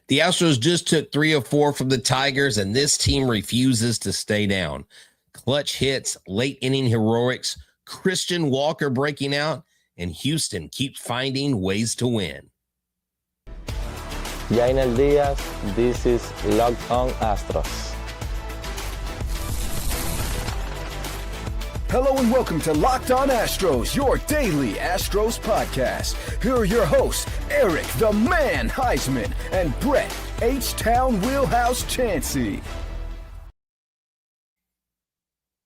The Astros just took 3 of 4 from the Tigers, and this team refuses to stay down. Clutch hits, late inning heroics, Christian Walker breaking out, and Houston keeps finding ways to win. Reynel Delgado, this is Locked On Astros. Hello and welcome to Locked On Astros, your daily Astros podcast. Here are your hosts, Eric the Man Heisman and Brett H-Town Wheelhouse Chansey.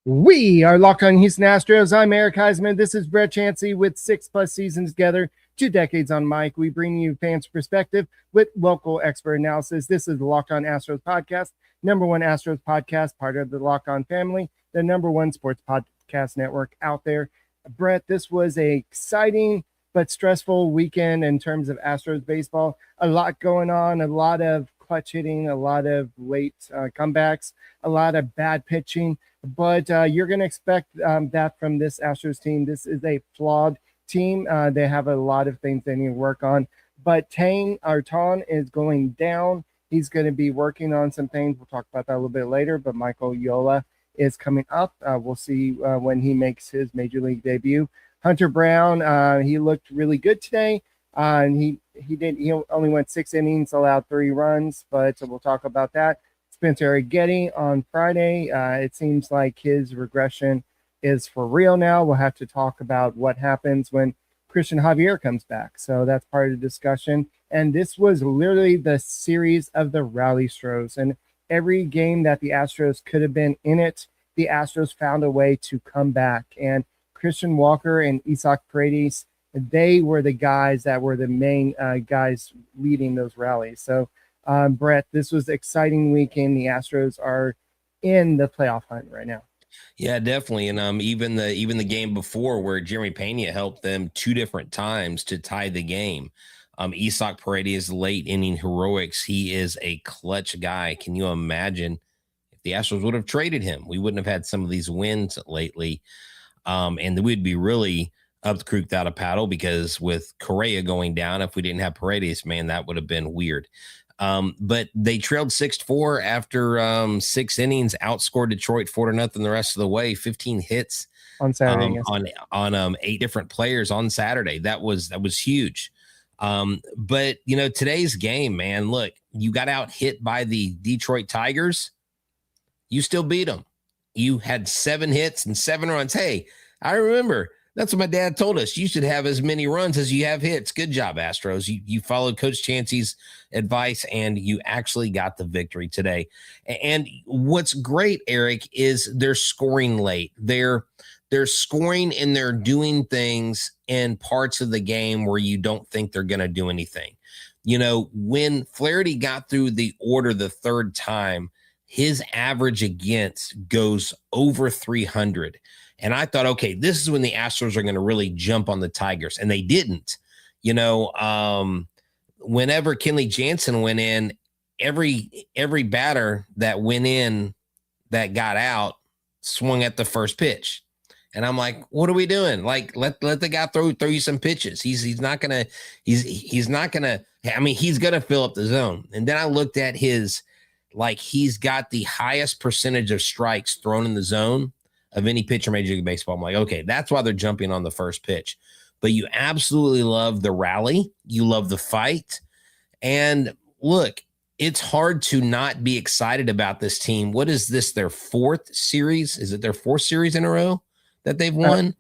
We are Locked On Houston Astros. I'm Eric Heisman. This is Brett Chansey with 6+ seasons together, 2 decades on mic. We bring you fans' perspective with local expert analysis. This is the Locked On Astros podcast, #1 Astros podcast, part of the Locked On family, the #1 sports podcast network out there. Brett, this was a exciting but stressful weekend in terms of Astros baseball. A lot going on, a lot of clutch hitting, a lot of late comebacks, a lot of bad pitching. But you're going to expect that from this Astros team. This is a flawed team. They have a lot of things they need to work on. But Tang Arton is going down. He's going to be working on some things. We'll talk about that a little bit later. But Michael Yola is coming up. We'll see when he makes his major league debut. Hunter Brown, he looked really good today. And he only went 6 innings, allowed 3 runs, but we'll talk about that. Spencer Arrighetti on Friday. It seems like his regression is for real now. We'll have to talk about what happens when Christian Javier comes back. So that's part of the discussion. And this was literally the series of the rally Astros. And every game that the Astros could have been in it, the Astros found a way to come back. And Christian Walker and Isak Paredes, they were the guys that were the main guys leading those rallies. So, Brett, this was an exciting weekend. The Astros are in the playoff hunt right now. Yeah, definitely. And even the game before where Jeremy Pena helped them 2 different times to tie the game. Isak Paredes late inning heroics. He is a clutch guy. Can you imagine if the Astros would have traded him? We wouldn't have had some of these wins lately. And we'd be really up the creek without a paddle, because with Correa going down, if we didn't have Paredes, man, that would have been weird. But they trailed 6-4 after 6 innings, outscored Detroit 4-0 the rest of the way, 15 hits on Saturday, on 8 different players on Saturday. That was huge. But you know, today's game, man, look, you got out hit by the Detroit Tigers. You still beat them. You had 7 hits and 7 runs. Hey, I remember that's what my dad told us. You should have as many runs as you have hits. Good job, Astros. You followed Coach Chansey's advice, and you actually got the victory today. And what's great, Eric, is they're scoring late. They're scoring and they're doing things in parts of the game where you don't think they're going to do anything. You know, when Flaherty got through the order the 3rd time, his average against goes over 300. And I thought, okay, this is when the Astros are going to really jump on the Tigers. And they didn't. You know, whenever Kenley Jansen went in, every batter that went in that got out swung at the first pitch. And I'm like, what are we doing? Like, let the guy throw you some pitches. He's not gonna I mean, he's gonna fill up the zone. And then I looked at his, like, he's got the highest percentage of strikes thrown in the zone of any pitcher in Major League Baseball. I'm like, okay, that's why they're jumping on the first pitch. But you absolutely love the rally. You love the fight. And look, it's hard to not be excited about this team. What is this, their 4th series? Is it their 4th series in a row that they've won?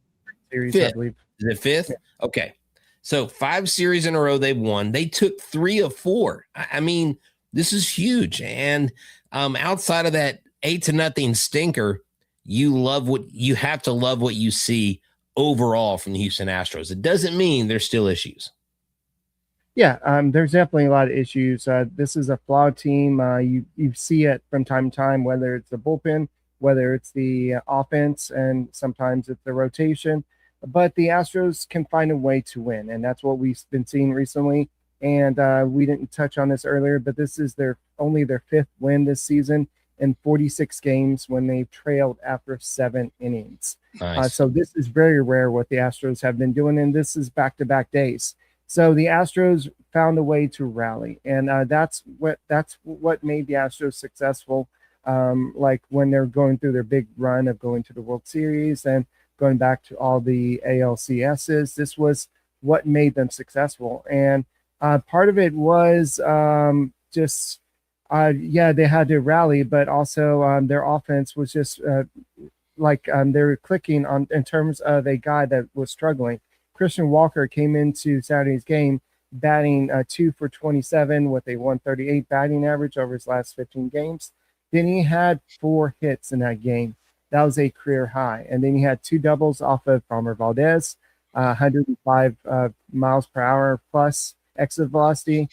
Series, 5th. I believe. Is it 5th? Yeah. Okay. So 5 series in a row they've won. They took 3 of 4. I mean, this is huge. And outside of that 8-0 stinker, you have to love what you see overall from the Houston Astros. It doesn't mean there's still issues. Yeah, there's definitely a lot of issues. This is a flawed team. You see it from time to time, whether it's the bullpen, whether it's the offense, and sometimes it's the rotation. But the Astros can find a way to win, and that's what we've been seeing recently. And we didn't touch on this earlier, but this is only their 5th win this season in 46 games when they've trailed after 7 innings. Nice. So this is very rare what the Astros have been doing, and this is back-to-back days. So the Astros found a way to rally, and that's what made the Astros successful. Like when they're going through their big run of going to the World Series and going back to all the ALCSs, this was what made them successful. And part of it was just they had to rally, but also their offense was just they were clicking on in terms of a guy that was struggling. Christian Walker came into Saturday's game batting 2 for 27 with a 138 batting average over his last 15 games. Then he had 4 hits in that game. That was a career high. And then he had 2 doubles off of Farmer Valdez, 105 miles per hour plus exit velocity.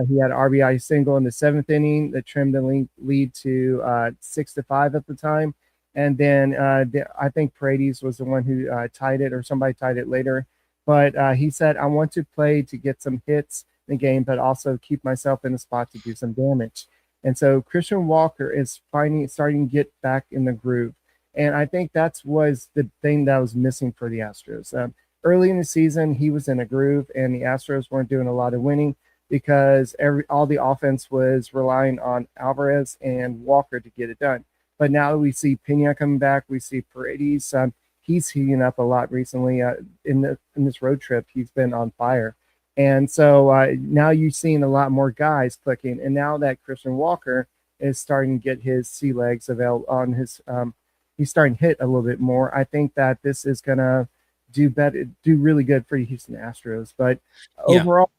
He had an RBI single in the 7th inning that trimmed the lead to 6-5 at the time. And then I think Paredes was the one who tied it, or somebody tied it later. But he said, I want to play to get some hits in the game, but also keep myself in a spot to do some damage. And so Christian Walker is starting to get back in the groove. And I think that was the thing that was missing for the Astros. Early in the season, he was in a groove, and the Astros weren't doing a lot of winning because all the offense was relying on Alvarez and Walker to get it done. But now we see Pena coming back. We see Paredes. He's heating up a lot recently. In this road trip, he's been on fire. And so now you're seeing a lot more guys clicking. And now that Christian Walker is starting to get his sea legs available on his, he's starting to hit a little bit more. I think that this is going to do really good for the Houston Astros. But overall,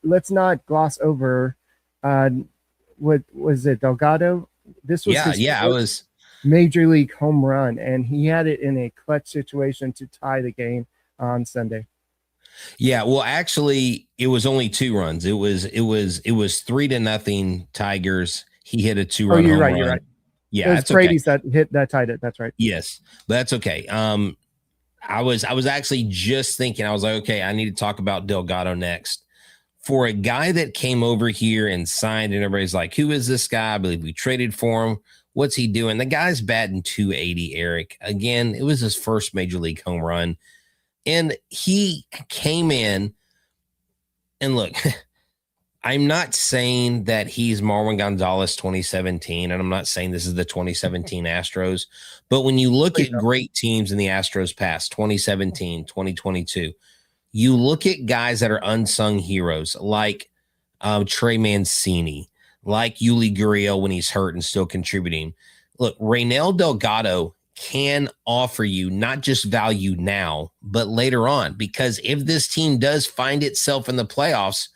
let's not gloss over what was it, Delgado? This was his major league home run, and he had it in a clutch situation to tie the game on Sunday. Yeah, well, actually, it was only 2 runs. It was 3-0 Tigers. He hit a 2-run home run. You're right. Yeah, it was Paredes that tied it. That's right. Yes, but that's okay. I was actually just thinking, I was like, okay, I need to talk about Delgado next. For a guy that came over here and signed, and everybody's like, who is this guy? I believe we traded for him. What's he doing? The guy's batting 280, Eric. Again, it was his first major league home run. And he came in, and look, I'm not saying that he's Marwin Gonzalez 2017, and I'm not saying this is the 2017 Astros, but when you look at great teams in the Astros past, 2017, 2022, you look at guys that are unsung heroes like Trey Mancini, like Yuli Gurriel when he's hurt and still contributing. Look, Reynel Delgado can offer you not just value now, but later on, because if this team does find itself in the playoffs,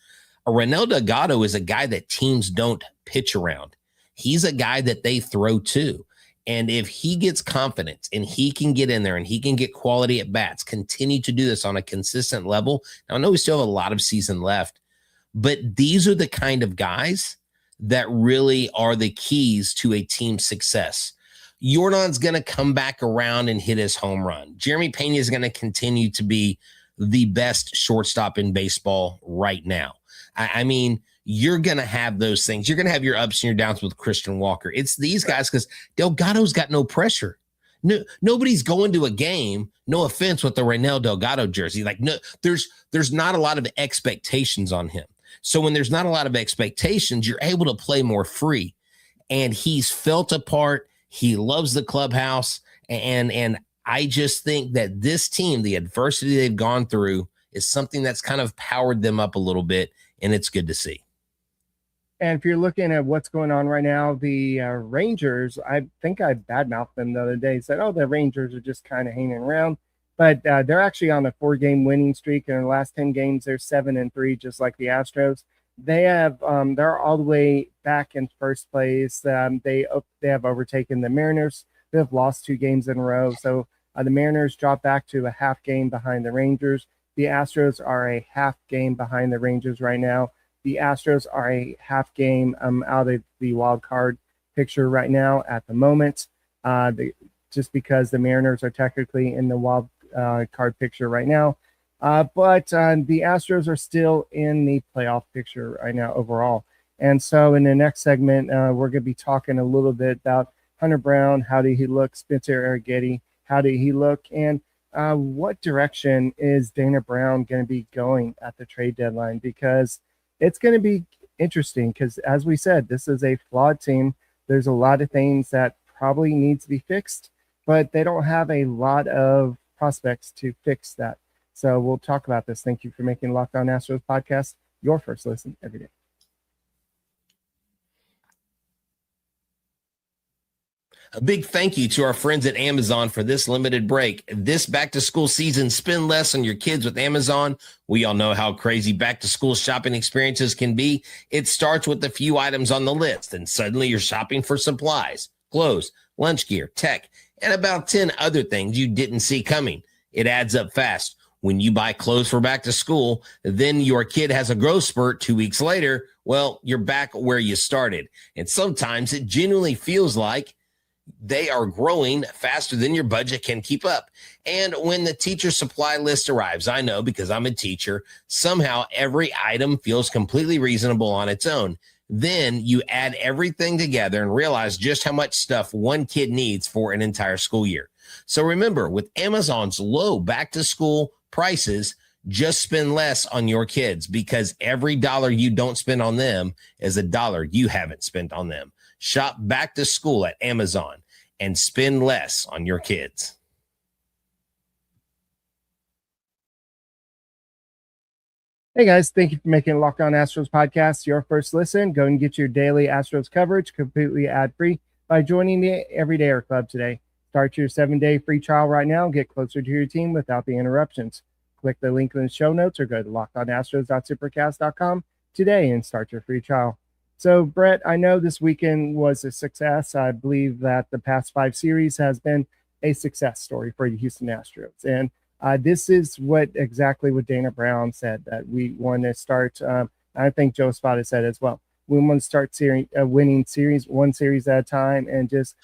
Reynel Delgado is a guy that teams don't pitch around. He's a guy that they throw to. And if he gets confidence and he can get in there and he can get quality at bats, continue to do this on a consistent level. Now, I know we still have a lot of season left, but these are the kind of guys that really are the keys to a team's success. Yordan's going to come back around and hit his home run. Jeremy Pena is going to continue to be the best shortstop in baseball right now. I mean, you're going to have those things. You're going to have your ups and your downs with Christian Walker. It's these guys because Delgado's got no pressure. No, nobody's going to a game, no offense, with the Reynel Delgado jersey. Like, no, there's not a lot of expectations on him. So when there's not a lot of expectations, you're able to play more free. And he's felt a part. He loves the clubhouse. And I just think that this team, the adversity they've gone through, is something that's kind of powered them up a little bit. And it's good to see. And if you're looking at what's going on right now, the Rangers, I think I badmouthed them the other day, said, oh, the Rangers are just kind of hanging around. But they're actually on a 4-game winning streak. And in the last 10 games, they're 7-3, just like the Astros. They have they're all the way back in first place. They have overtaken the Mariners. They have lost 2 games in a row. So the Mariners drop back to a half game behind the Rangers. The Astros are a half game behind the Rangers right now. The Astros are a half game out of the wild card picture right now at the moment, just because the Mariners are technically in the wild card picture right now. But the Astros are still in the playoff picture right now overall. And so in the next segment, we're going to be talking a little bit about Hunter Brown. How did he look? Spencer Arrighetti, how did he look? And what direction is Dana Brown going to be going at the trade deadline? Because it's going to be interesting because, as we said, this is a flawed team. There's a lot of things that probably need to be fixed, but they don't have a lot of prospects to fix that. So we'll talk about this. Thank you for making Locked On Astros podcast your first listen every day. A big thank you to our friends at Amazon for this limited break. This back-to-school season, spend less on your kids with Amazon. We all know how crazy back-to-school shopping experiences can be. It starts with a few items on the list, and suddenly you're shopping for supplies, clothes, lunch gear, tech, and about 10 other things you didn't see coming. It adds up fast. When you buy clothes for back to school, then your kid has a growth spurt 2 weeks later, well, you're back where you started. And sometimes it genuinely feels like they are growing faster than your budget can keep up. And when the teacher supply list arrives, I know because I'm a teacher, somehow every item feels completely reasonable on its own. Then you add everything together and realize just how much stuff one kid needs for an entire school year. So remember, with Amazon's low back to school prices, just spend less on your kids because every dollar you don't spend on them is a dollar you haven't spent on them. Shop back to school at Amazon and spend less on your kids. Hey guys, thank you for making Locked On Astros podcast your first listen. Go and get your daily Astros coverage completely ad-free by joining the Everydayer Club today. Start your 7-day free trial right now and get closer to your team without the interruptions. Click the link in the show notes or go to lockedonastros.supercast.com today and start your free trial. So, Brett, I know this weekend was a success. I believe that the past 5 series has been a success story for the Houston Astros. And this is exactly what Dana Brown said, that we want to start. I think Joe Spada said as well. We want to start winning one series at a time and just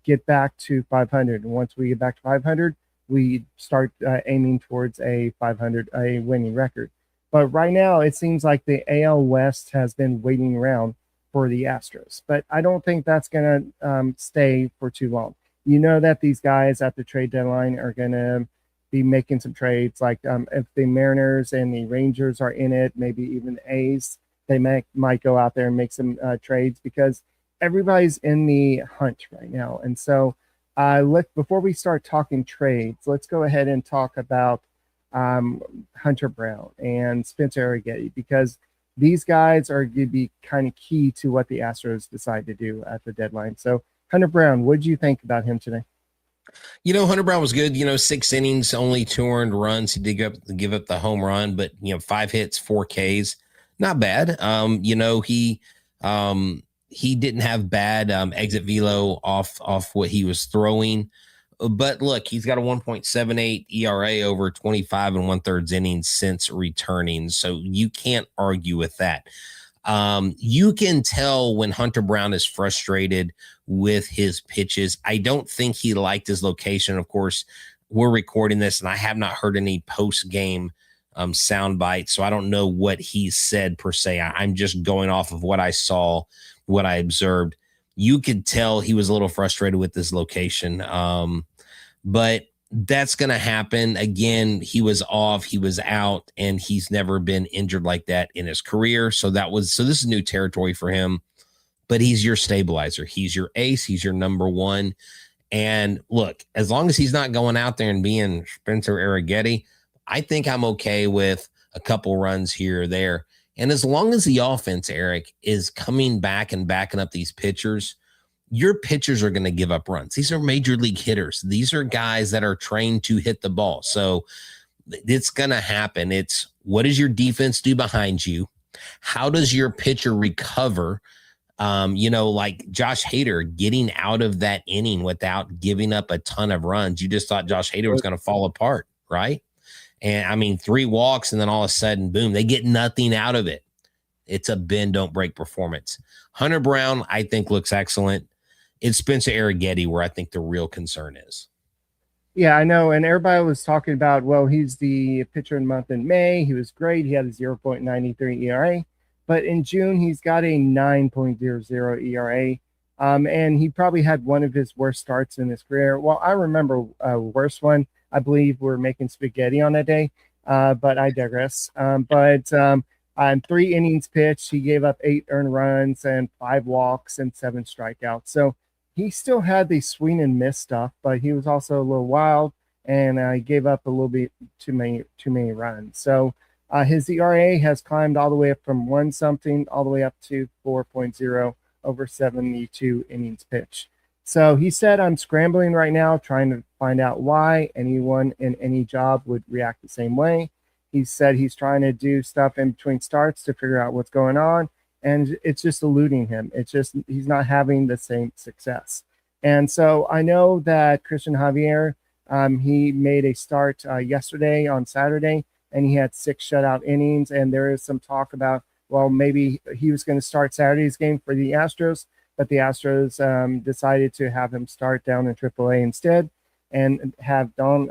get back to 500. And once we get back to 500, we start aiming towards a winning record. But right now, it seems like the AL West has been waiting around for the Astros. But I don't think that's going to stay for too long. You know that these guys at the trade deadline are going to be making some trades. Like if the Mariners and the Rangers are in it, maybe even the A's, they might go out there and make some trades because everybody's in the hunt right now. And so before we start talking trades, let's go ahead and talk about Hunter Brown and Spencer Arrighetti, because these guys are going to be kind of key to what the Astros decide to do at the deadline. So, Hunter Brown, what did you think about him today? Hunter Brown was good. 6 innings, only 2 earned runs. He did give up the home run, but 5 hits, 4 Ks, not bad. He didn't have bad exit velo off what he was throwing. But look, he's got a 1.78 ERA over 25 and 1/3 innings since returning. So you can't argue with that. You can tell when Hunter Brown is frustrated with his pitches. I don't think he liked his location. Of course, we're recording this, and I have not heard any post-game sound bites, so I don't know what he said per se. I'm just going off of what I saw, what I observed. You could tell he was a little frustrated with this location. But that's going to happen. Again, he was off, he was out, and he's never been injured like that in his career. So this is new territory for him, but he's your stabilizer. He's your ace. He's your number one. And look, as long as he's not going out there and being Spencer Arrighetti, I think I'm okay with a couple runs here or there. And as long as the offense, Eric, is coming back and backing up these pitchers, your pitchers are going to give up runs. These are major league hitters. These are guys that are trained to hit the ball. So it's going to happen. It's what does your defense do behind you? How does your pitcher recover? Like Josh Hader getting out of that inning without giving up a ton of runs. You just thought Josh Hader was going to fall apart, right? And 3 walks, and then all of a sudden, boom, they get nothing out of it. It's a bend, don't break performance. Hunter Brown, I think, looks excellent. It's Spencer Arrighetti where I think the real concern is. Yeah, I know. And everybody was talking about, well, he's the pitcher in the month in May. He was great. He had a 0.93 ERA. But in June, he's got a 9.00 ERA. And he probably had one of his worst starts in his career. Well, I remember a worse one. I believe were making spaghetti on that day, but I digress. On 3 innings pitched, he gave up 8 earned runs and 5 walks and 7 strikeouts. So he still had the swing and miss stuff, but he was also a little wild, and he gave up a little bit too many runs. So his ERA has climbed all the way up from 1 something all the way up to 4.0 over 72 innings pitched. So he said, I'm scrambling right now, trying to find out why anyone in any job would react the same way. He said he's trying to do stuff in between starts to figure out what's going on, and it's just eluding him. It's just he's not having the same success. And so I know that Christian Javier, he made a start yesterday on Saturday, and he had 6 shutout innings, and there is some talk about, well, maybe he was going to start Saturday's game for the Astros, but the Astros decided to have him start down in AAA instead and have Don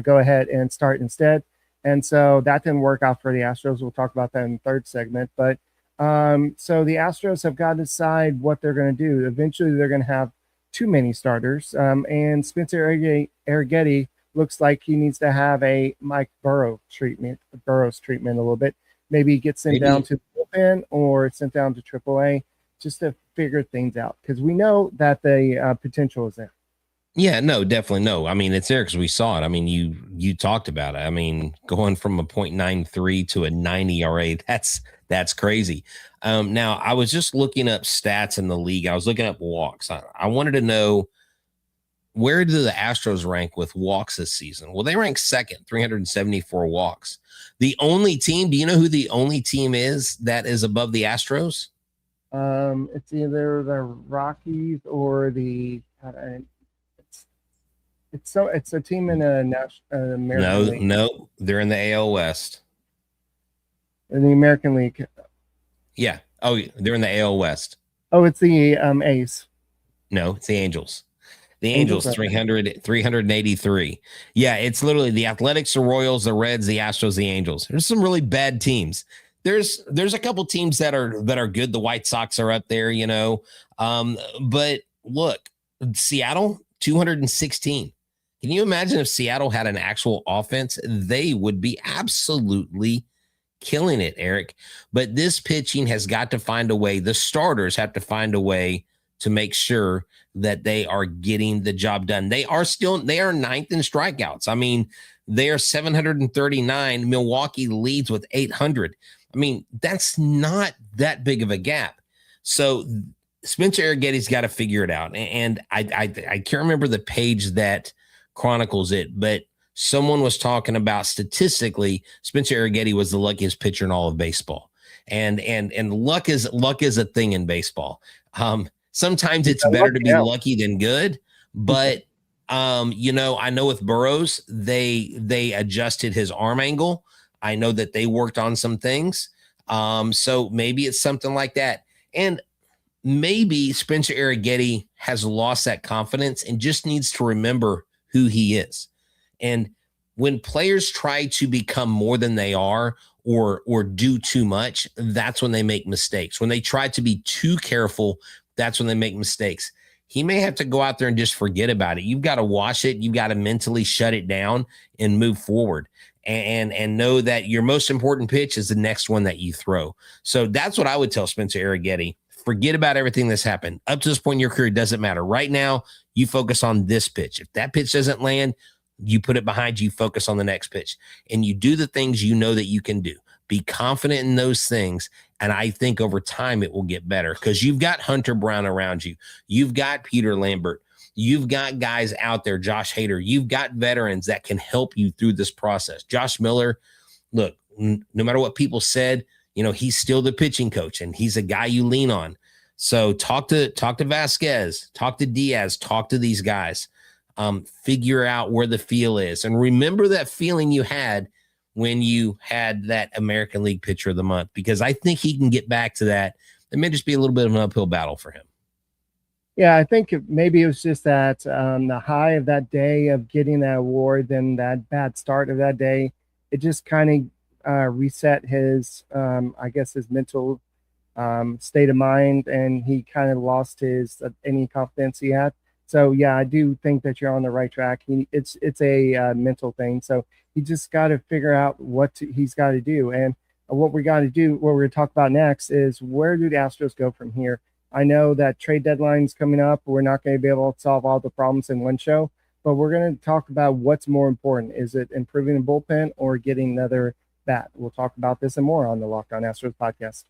go ahead and start instead. And so that didn't work out for the Astros. We'll talk about that in the third segment. But so the Astros have got to decide what they're going to do. Eventually, they're going to have too many starters. And Spencer Arrighetti looks like he needs to have a Mike Burrows treatment a little bit. Maybe get sent down to the bullpen or sent down to AAA just to figure things out, because we know that the potential is there. Yeah, no, definitely no. I mean, it's there because we saw it. I mean, you talked about it. I mean, going from a 0.93 to a 9 ERA, that's crazy. Now, I was just looking up stats in the league. I was looking up walks. I wanted to know, where do the Astros rank with walks this season? Well, they rank second, 374 walks. The only team, do you know who the only team is that is above the Astros? It's either the Rockies or the it's a team in a national American League. No, they're in the AL West. In the American League. Yeah. Oh, they're in the AL West. Oh, it's the A's. No, it's the Angels. The Angels, 383. Yeah, it's literally the Athletics, the Royals, the Reds, the Astros, the Angels. There's some really bad teams. There's a couple teams that are good. The White Sox are up there, you know. But look, Seattle, 216. Can you imagine if Seattle had an actual offense? They would be absolutely killing it, Eric. But this pitching has got to find a way. The starters have to find a way to make sure that they are getting the job done. They are ninth in strikeouts. I mean, they are 739. Milwaukee leads with 800. I mean, that's not that big of a gap. So Spencer Arrighetti's got to figure it out. And I can't remember the page that chronicles it, but someone was talking about statistically, Spencer Arrighetti was the luckiest pitcher in all of baseball. And luck is a thing in baseball. Sometimes it's better to be lucky than good, but you know, I know with Burrows, they adjusted his arm angle. I know that they worked on some things. So maybe it's something like that. And maybe Spencer Arrighetti has lost that confidence and just needs to remember who he is. And when players try to become more than they are or do too much, that's when they make mistakes. When they try to be too careful, that's when they make mistakes. He may have to go out there and just forget about it. You've got to wash it. You've got to mentally shut it down and move forward and know that your most important pitch is the next one that you throw. So that's what I would tell Spencer Arrighetti. Forget about everything that's happened. Up to this point in your career, it doesn't matter. Right now, you focus on this pitch. If that pitch doesn't land, you put it behind you, focus on the next pitch. And you do the things you know that you can do. Be confident in those things. And I think over time it will get better because you've got Hunter Brown around you. You've got Peter Lambert. You've got guys out there, Josh Hader. You've got veterans that can help you through this process. Josh Miller, look, no matter what people said, you know, he's still the pitching coach and he's a guy you lean on. So talk to Vasquez, talk to Diaz, talk to these guys, figure out where the feel is. And remember that feeling you had when you had that American League Pitcher of the Month, because I think he can get back to that. It may just be a little bit of an uphill battle for him. Yeah, I think maybe it was just that the high of that day of getting that award, then that bad start of that day, it just kind of reset his, I guess, his mental state of mind, and he kind of lost his any confidence he had. So yeah, I do think that you're on the right track. It's a mental thing. So he just got to figure out he's got to do. And what we got to do, what we're going to talk about next, is where do the Astros go from here? I know that trade deadline's coming up. We're not going to be able to solve all the problems in one show, but we're going to talk about what's more important. Is it improving the bullpen or getting another bat? We'll talk about this and more on the Locked On Astros podcast.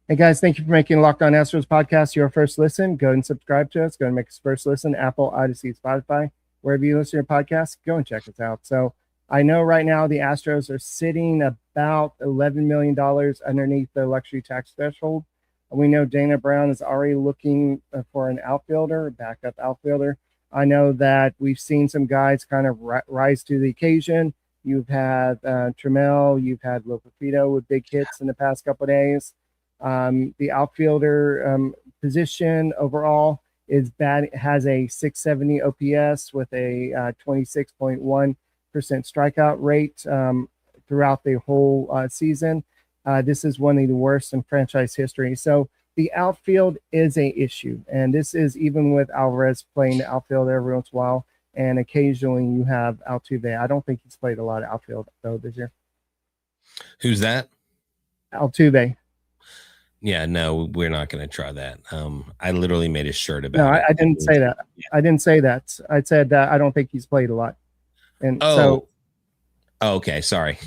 Hey guys, thank you for making Locked On Astros podcast your first listen. Go and subscribe to us. Go and make us first listen. Apple, Odyssey, Spotify, wherever you listen to your podcast, go and check us out. So I know right now the Astros are sitting about $11 million underneath the luxury tax threshold. We know Dana Brown is already looking for an outfielder, a backup outfielder. I know that we've seen some guys kind of rise to the occasion. You've had Trammell, you've had Lopafito with big hits in the past couple of days. The outfielder position overall is bad. It has a 670 OPS with a 26.1% strikeout rate throughout the whole season. This is one of the worst in franchise history. So the outfield is a issue, and this is even with Alvarez playing the outfield every once in a while, and occasionally you have Altuve. I don't think he's played a lot of outfield though this year. Who's that? Altuve. Yeah, no, we're not going to try that. I literally made a shirt about it. No, I didn't say that. Yeah. I didn't say that. I said that I don't think he's played a lot. And okay, sorry.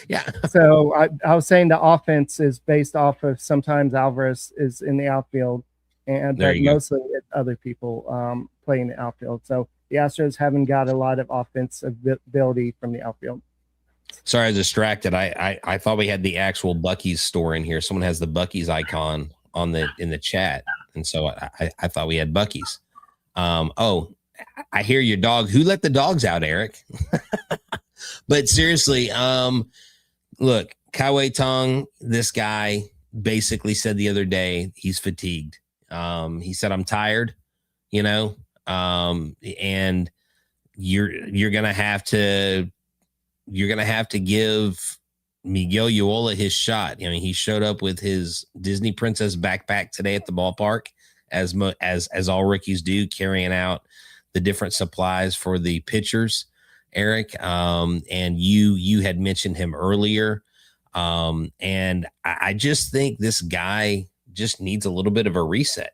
Yeah. So I was saying the offense is based off of sometimes Alvarez is in the outfield, but mostly it's other people playing the outfield. So the Astros haven't got a lot of offensive ability from the outfield. Sorry, I was distracted. I thought we had the actual Buc-ee's store in here. Someone has the Buc-ee's icon in the chat, and so I thought we had Buc-ee's. I hear your dog. Who let the dogs out, Eric? But seriously, look, Kaiwei Tong, this guy basically said the other day he's fatigued. He said, "I'm tired," and you're gonna have to give Miguel Eola his shot. I mean, he showed up with his Disney princess backpack today at the ballpark, as all rookies do, carrying out the different supplies for the pitchers, Eric. And you had mentioned him earlier. And I just think this guy just needs a little bit of a reset,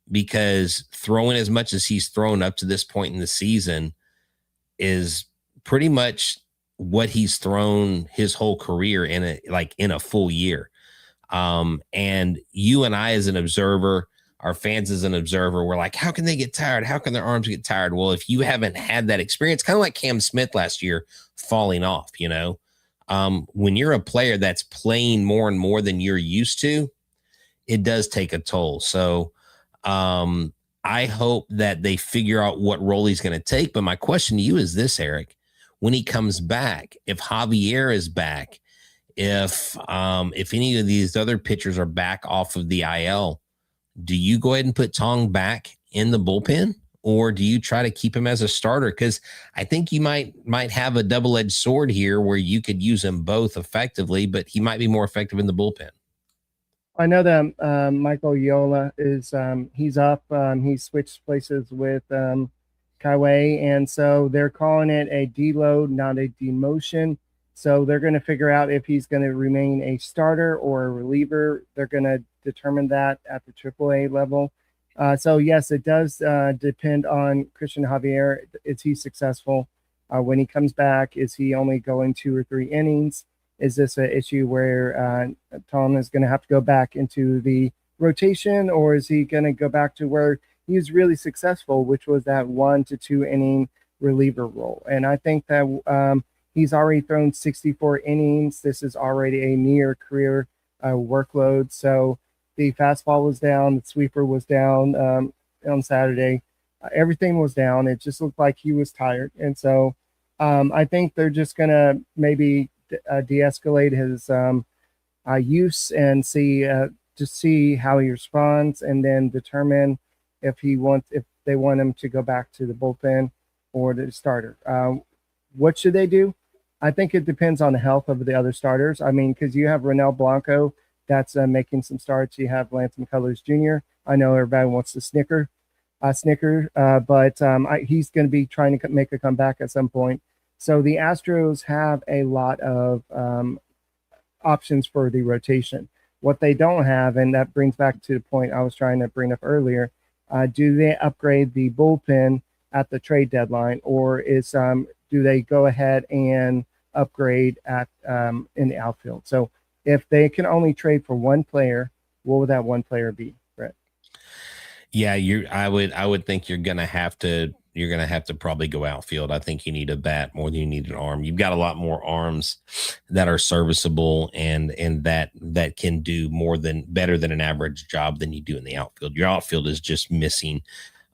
because throwing as much as he's thrown up to this point in the season is pretty much what he's thrown his whole career in a full year. And you and I, as an observer, our fans as an observer, we're like, how can they get tired? How can their arms get tired? Well, if you haven't had that experience, kind of like Cam Smith last year falling off, when you're a player that's playing more and more than you're used to, it does take a toll. So I hope that they figure out what role he's going to take. But my question to you is this, Eric: when he comes back, if Javier is back, if any of these other pitchers are back off of the IL, do you go ahead and put Tong back in the bullpen, or do you try to keep him as a starter? Because I think you might have a double-edged sword here where you could use them both effectively, but he might be more effective in the bullpen. I know that Michael Eola is he's up. He switched places with Kaiwei, and so they're calling it a deload, not a demotion. So they're going to figure out if he's going to remain a starter or a reliever. They're going to determine that at the AAA level. So yes, it does depend on Christian Javier. Is he successful when he comes back? Is he only going 2 or 3 innings? Is this an issue where Tom is going to have to go back into the rotation, or is he going to go back to where he was really successful, which was that 1 to 2 inning reliever role? And I think that he's already thrown 64 innings. This is already a near career workload. So the fastball was down, the sweeper was down on Saturday. Everything was down. It just looked like he was tired. And so I think they're just going to maybe de-escalate his use and see how he responds, and then determine if they want him to go back to the bullpen or the starter. What should they do? I think it depends on the health of the other starters. I mean, because you have Reynel Blanco that's making some starts. You have Lance McCullers Jr. I know everybody wants to snicker, but he's going to be trying to make a comeback at some point. So the Astros have a lot of options for the rotation. What they don't have, and that brings back to the point I was trying to bring up earlier, do they upgrade the bullpen at the trade deadline, or do they go ahead and upgrade at in the outfield? So if they can only trade for one player, what would that one player be, Brett? Yeah, I would think you're gonna have to probably go outfield. I think you need a bat more than you need an arm. You've got a lot more arms that are serviceable and that can do better than an average job than you do in the outfield. Your outfield is just missing.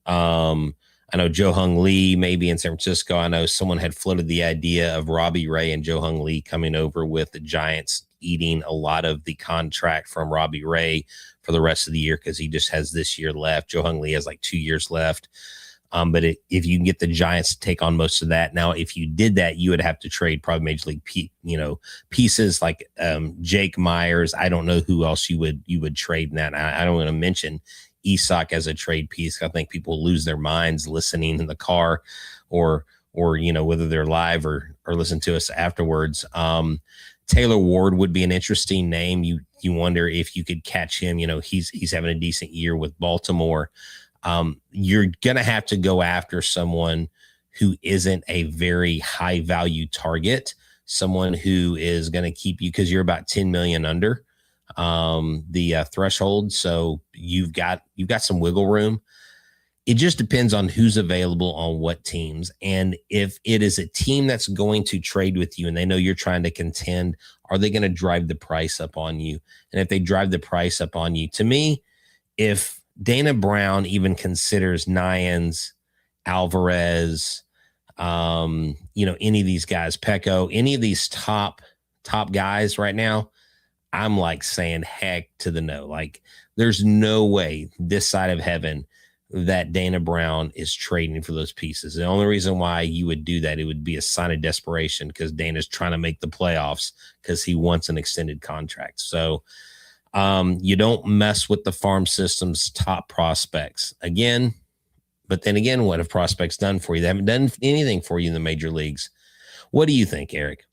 I know Joe Hung Lee maybe in San Francisco. I know someone had floated the idea of Robbie Ray and Joe Hung Lee coming over with the Giants eating a lot of the contract from Robbie Ray for the rest of the year because he just has this year left. Joe Hung Lee has like 2 years left. But if you can get the Giants to take on most of that, now if you did that, you would have to trade probably major league pieces like Jake Myers. I don't know who else you would trade in that. I don't want to mention Isak as a trade piece. I think people lose their minds listening in the car or whether they're live or listen to us afterwards. Taylor Ward would be an interesting name. You wonder if you could catch him. He's having a decent year with Baltimore. You're going to have to go after someone who isn't a very high value target, someone who is going to keep you, because you're about 10 million under the threshold. So you've got some wiggle room. It just depends on who's available on what teams. And if it is a team that's going to trade with you and they know you're trying to contend, are they going to drive the price up on you? And if they drive the price up on you, to me, if Dana Brown even considers Nyans, Alvarez, any of these guys, Pecco, any of these top guys right now, I'm like saying heck to the no. Like there's no way this side of heaven that Dana Brown is trading for those pieces. The only reason why you would do that, it would be a sign of desperation because Dana's trying to make the playoffs because he wants an extended contract. So you don't mess with the farm system's top prospects again. But then again, what have prospects done for you? They haven't done anything for you in the major leagues. What do you think, Eric?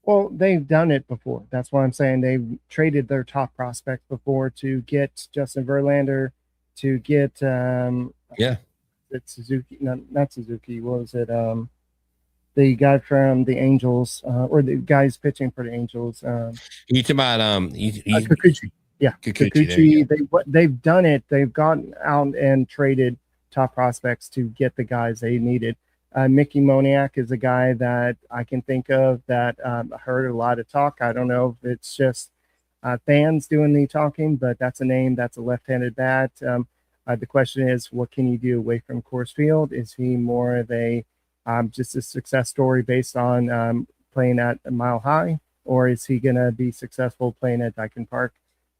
Well, they've done it before. That's why I'm saying they've traded their top prospect before to get Justin Verlander, to get it's Suzuki, not Suzuki. What was it? The guy from the Angels, or the guys pitching for the Angels. You talking about Kikuchi? Yeah, Kikuchi. They've done it. They've gone out and traded top prospects to get the guys they needed. Mickey Moniak is a guy that I can think of that heard a lot of talk. I don't know if it's just fans doing the talking, but that's a name. That's a left-handed bat. The question is, what can you do away from Coors Field? Is he more of a just a success story based on playing at a Mile High, or is he going to be successful playing at Dyken Park?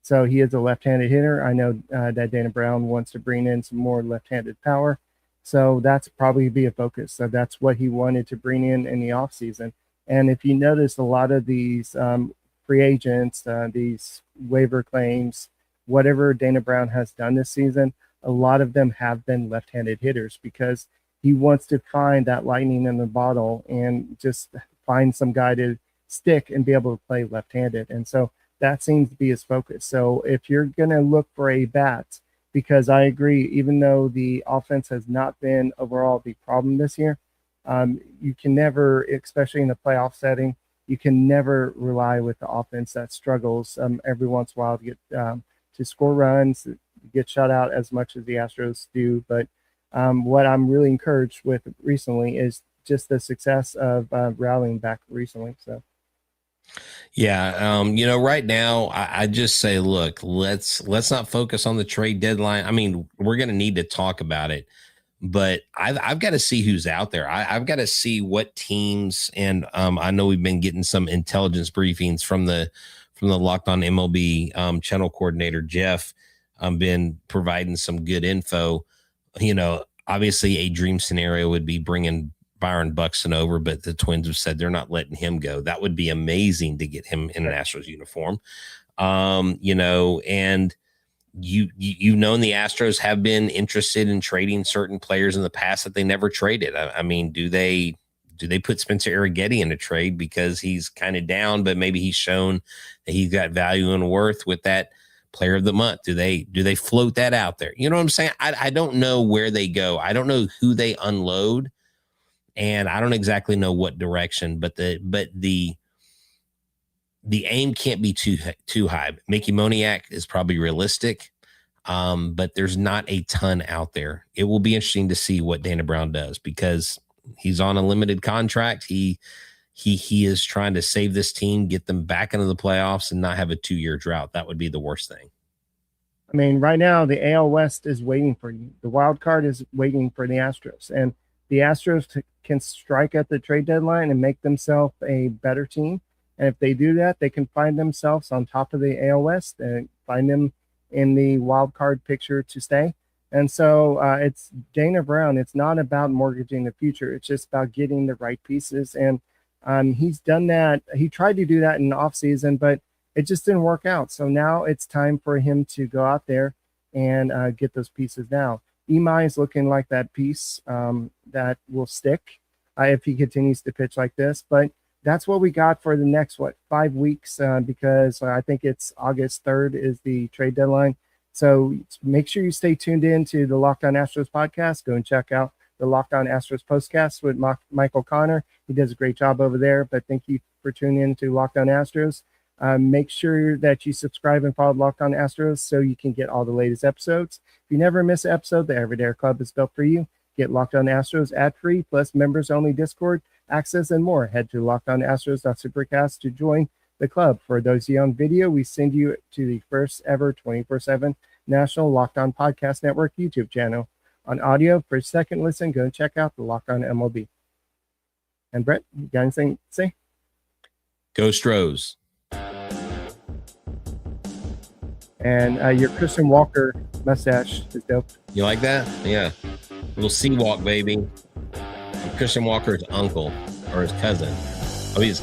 So he is a left-handed hitter. I know that Dana Brown wants to bring in some more left-handed power. So that's probably be a focus. So that's what he wanted to bring in the offseason. And if you notice, a lot of these free agents, these waiver claims, whatever Dana Brown has done this season, a lot of them have been left-handed hitters because he wants to find that lightning in the bottle and just find some guy to stick and be able to play left-handed. And so that seems to be his focus. So if you're going to look for a bat, because I agree, even though the offense has not been overall the problem this year, you can never, especially in the playoff setting, you can never rely with the offense that struggles every once in a while to get to score runs, get shut out as much as the Astros do. But what I'm really encouraged with recently is just the success of rallying back recently. So. Yeah. Right now I just say, look, let's not focus on the trade deadline. I mean, we're going to need to talk about it, but I've got to see who's out there. I've got to see what teams. And I know we've been getting some intelligence briefings from the Locked On MLB channel coordinator, Jeff, been providing some good info. Obviously a dream scenario would be bringing Byron Buxton over, but the Twins have said they're not letting him go. That would be amazing to get him in an Astros uniform. And you've known the Astros have been interested in trading certain players in the past that they never traded. I mean, do they put Spencer Arrighetti in a trade because he's kind of down, but maybe he's shown that he's got value and worth with that player of the month? Do they float that out there? You know what I'm saying? I don't know where they go. I don't know who they unload, and I don't exactly know what direction, but the aim can't be too high. Mickey Moniak is probably realistic, but there's not a ton out there. It will be interesting to see what Dana Brown does because he's on a limited contract. He is trying to save this team, get them back into the playoffs, and not have a 2-year drought. That would be the worst thing. I mean, right now the AL West is waiting for you. The wild card is waiting for the Astros, and the Astros can strike at the trade deadline and make themselves a better team. And if they do that, they can find themselves on top of the AL West and find them in the wild card picture to stay. And so it's Dana Brown. It's not about mortgaging the future. It's just about getting the right pieces. And he's done that. He tried to do that in the offseason, but it just didn't work out. So now it's time for him to go out there and get those pieces now. Imai is looking like that piece that will stick if he continues to pitch like this. But that's what we got for the next, 5 weeks, because I think it's August 3rd is the trade deadline. So make sure you stay tuned in to the Locked On Astros podcast. Go and check out the Locked On Astros postcast with Michael Connor. He does a great job over there. But thank you for tuning in to Locked On Astros. Make sure that you subscribe and follow Locked On Astros so you can get all the latest episodes. If you never miss an episode, the Everyday Club is built for you. Get Locked On Astros ad-free, plus members-only Discord access and more. Head to lockedonastros.supercast to join the club. For those of you on video, we send you to the first ever 24/7 National Locked On Podcast Network YouTube channel. On audio, for a second listen, go and check out the Locked On MLB. And Brett, you got anything to say? Go Stros. And your Christian Walker mustache is dope. You like that? Yeah. Little sea walk, baby. Christian Walker's uncle or his cousin. Oh, he's